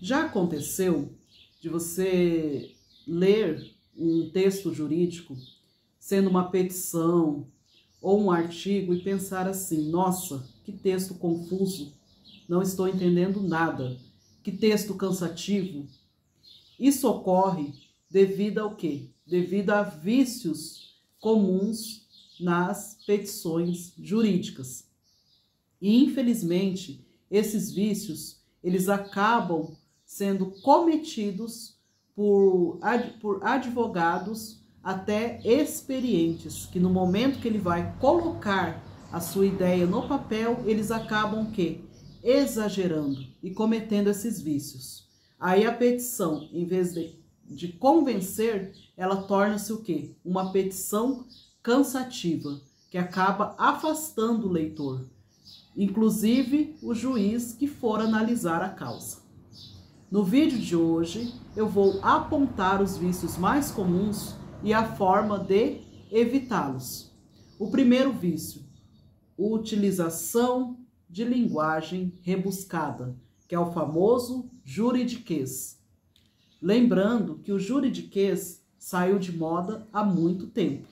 Já aconteceu de você ler um texto jurídico, sendo uma petição ou um artigo, e pensar assim: nossa, que texto confuso, não estou entendendo nada, que texto cansativo? Isso ocorre devido ao quê? Devido a vícios comuns nas petições jurídicas. E, infelizmente, esses vícios, eles acabam sendo cometidos por advogados até experientes, que no momento que ele vai colocar a sua ideia no papel, eles acabam que exagerando e cometendo esses vícios. Aí a petição, em vez de convencer, ela torna-se o quê? Uma petição cansativa, que acaba afastando o leitor, inclusive o juiz que for analisar a causa. No vídeo de hoje, eu vou apontar os vícios mais comuns e a forma de evitá-los. O primeiro vício, utilização de linguagem rebuscada, que é o famoso juridiquês. Lembrando que o juridiquês saiu de moda há muito tempo,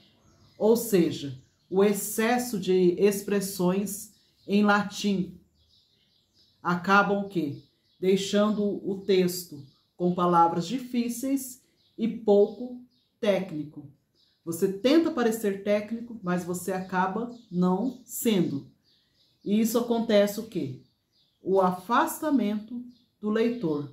ou seja, o excesso de expressões em latim acabam o quê? Deixando o texto com palavras difíceis e pouco técnico. Você tenta parecer técnico, mas você acaba não sendo. E isso acontece o quê? O afastamento do leitor,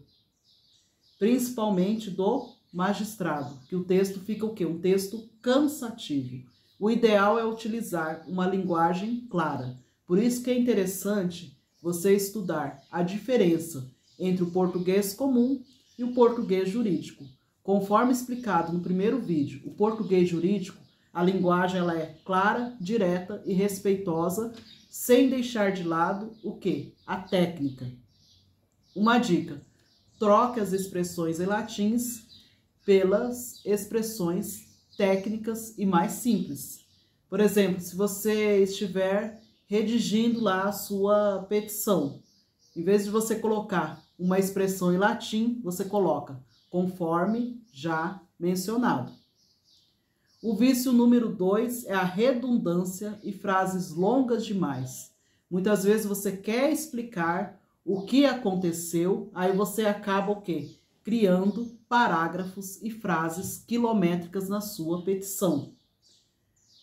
principalmente do magistrado, que o texto fica o quê? Um texto cansativo. O ideal é utilizar uma linguagem clara. Por isso que é interessante você estudar a diferença entre o português comum e o português jurídico. Conforme explicado no primeiro vídeo, o português jurídico, a linguagem ela é clara, direta e respeitosa, sem deixar de lado o quê? A técnica. Uma dica: troque as expressões em latins pelas expressões técnicas e mais simples. Por exemplo, se você estiver redigindo lá a sua petição, em vez de você colocar uma expressão em latim, você coloca conforme já mencionado. O vício número 2 é a redundância e frases longas demais. Muitas vezes você quer explicar o que aconteceu, aí você acaba o quê? Criando parágrafos e frases quilométricas na sua petição.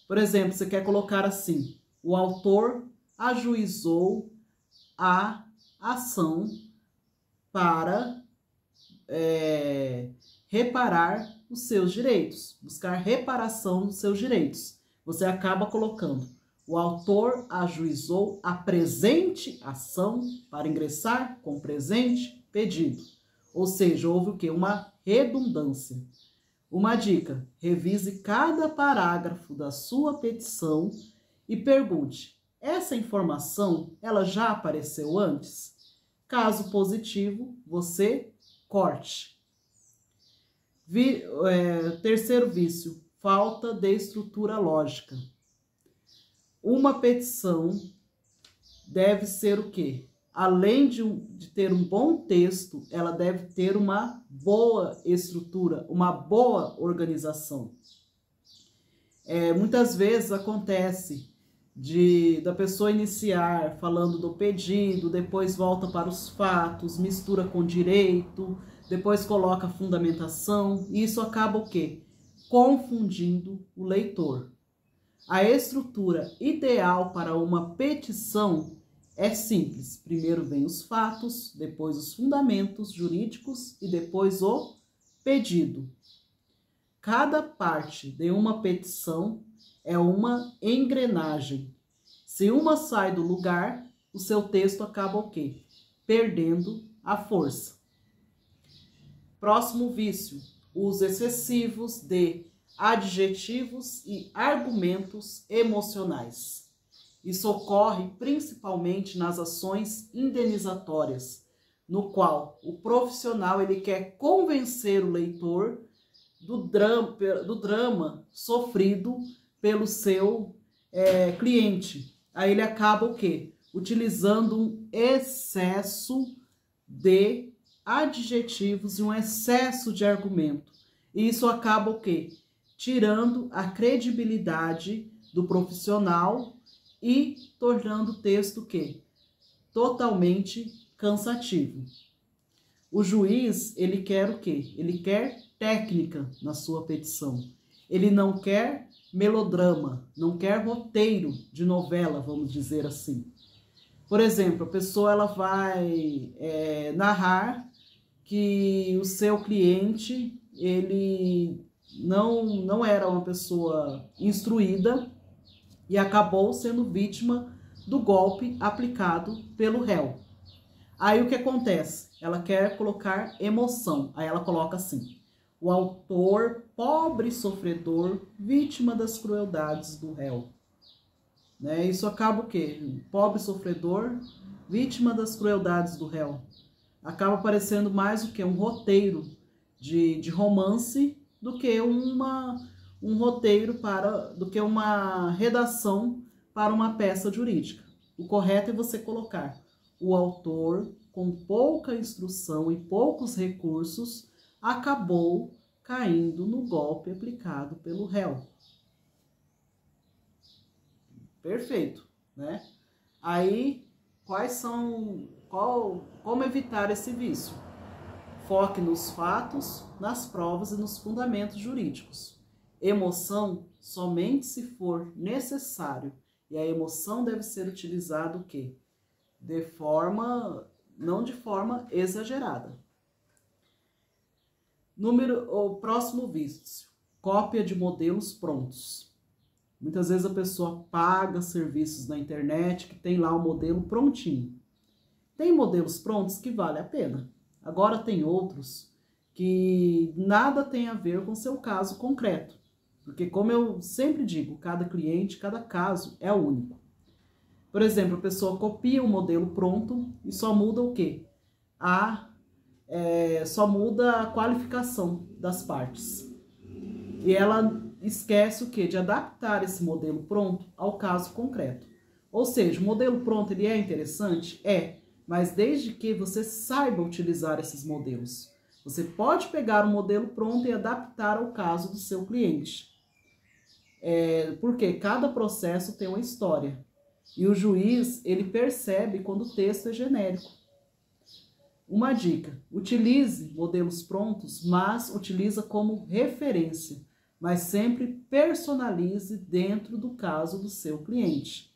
Por exemplo, você quer colocar assim: o autor ajuizou a ação para reparar os seus direitos, buscar reparação dos seus direitos. Você acaba colocando: o autor ajuizou a presente ação para ingressar com presente pedido. Ou seja, houve o quê? Uma redundância. Uma dica: revise cada parágrafo da sua petição e pergunte: essa informação ela já apareceu antes? Caso positivo, você corte. Terceiro vício, falta de estrutura lógica. Uma petição deve ser o quê? Além de ter um bom texto, ela deve ter uma boa estrutura, uma boa organização. Muitas vezes acontece da pessoa iniciar falando do pedido, depois volta para os fatos, mistura com direito, depois coloca a fundamentação, e isso acaba o quê? Confundindo o leitor. A estrutura ideal para uma petição é simples. Primeiro vem os fatos, depois os fundamentos jurídicos e depois o pedido. Cada parte de uma petição é uma engrenagem. Se uma sai do lugar, o seu texto acaba o quê? Perdendo a força. Próximo vício, uso excessivos de adjetivos e argumentos emocionais. Isso ocorre principalmente nas ações indenizatórias, no qual o profissional ele quer convencer o leitor do drama sofrido pelo seu cliente. Aí ele acaba o quê? Utilizando um excesso de adjetivos e um excesso de argumento. E isso acaba o quê? Tirando a credibilidade do profissional e tornando o texto o quê? Totalmente cansativo. O juiz, ele quer o quê? Ele quer técnica na sua petição. Ele não quer melodrama, não quer roteiro de novela, vamos dizer assim. Por exemplo, a pessoa ela vai narrar que o seu cliente, ele não era uma pessoa instruída e acabou sendo vítima do golpe aplicado pelo réu. Aí o que acontece? Ela quer colocar emoção. Aí ela coloca assim: o autor, pobre sofredor, vítima das crueldades do réu. Né? Isso acaba o quê? Pobre sofredor, vítima das crueldades do réu. Acaba parecendo mais o que? Um roteiro de romance do que um roteiro do que uma redação para uma peça jurídica. O correto é você colocar: o autor, com pouca instrução e poucos recursos, acabou caindo no golpe aplicado pelo réu. Perfeito, né? Aí, como evitar esse vício? Foque nos fatos, nas provas e nos fundamentos jurídicos. Emoção somente se for necessário. E a emoção deve ser utilizada o quê? Não de forma exagerada. O próximo vício: cópia de modelos prontos. Muitas vezes a pessoa paga serviços na internet que tem lá o modelo prontinho. Tem modelos prontos que vale a pena. Agora tem outros que nada tem a ver com o seu caso concreto. Porque, como eu sempre digo, cada cliente, cada caso é único. Por exemplo, a pessoa copia o modelo pronto e só muda o quê? Só muda a qualificação das partes. E ela esquece o quê? De adaptar esse modelo pronto ao caso concreto. Ou seja, o modelo pronto ele é interessante? É, mas desde que você saiba utilizar esses modelos. Você pode pegar o modelo pronto e adaptar ao caso do seu cliente. Porque cada processo tem uma história. E o juiz, ele percebe quando o texto é genérico. Uma dica: utilize modelos prontos, mas utiliza como referência. Mas sempre personalize dentro do caso do seu cliente.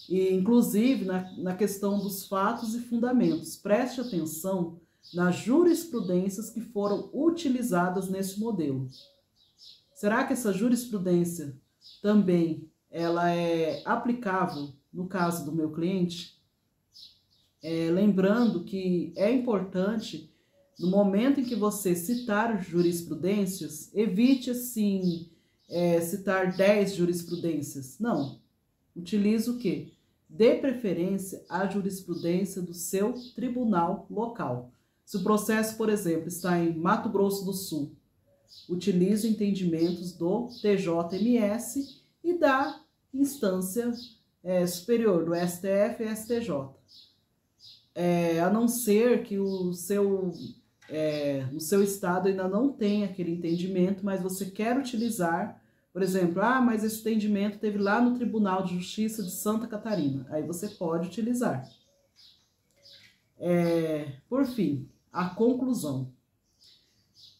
E, inclusive, na questão dos fatos e fundamentos, preste atenção nas jurisprudências que foram utilizadas nesse modelo. Será que essa jurisprudência também ela é aplicável no caso do meu cliente? Lembrando que é importante, no momento em que você citar jurisprudências, evite assim citar 10 jurisprudências. Não. Utilize o quê? Dê preferência à jurisprudência do seu tribunal local. Se o processo, por exemplo, está em Mato Grosso do Sul, utilize entendimentos do TJMS e da instância superior, do STF e STJ. A não ser que o seu estado ainda não tenha aquele entendimento, mas você quer utilizar, por exemplo, mas esse entendimento teve lá no Tribunal de Justiça de Santa Catarina. Aí você pode utilizar. Por fim, a conclusão.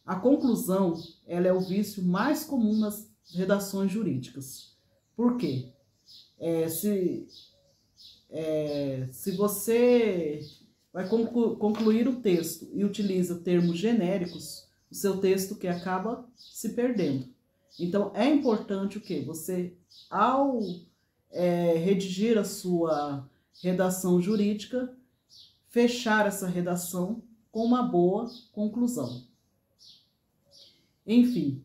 A conclusão, ela é o vício mais comum nas redações jurídicas. Por quê? Se você vai concluir o texto e utiliza termos genéricos, o seu texto que acaba se perdendo. Então, é importante o quê? Você, ao redigir a sua redação jurídica, fechar essa redação com uma boa conclusão. Enfim,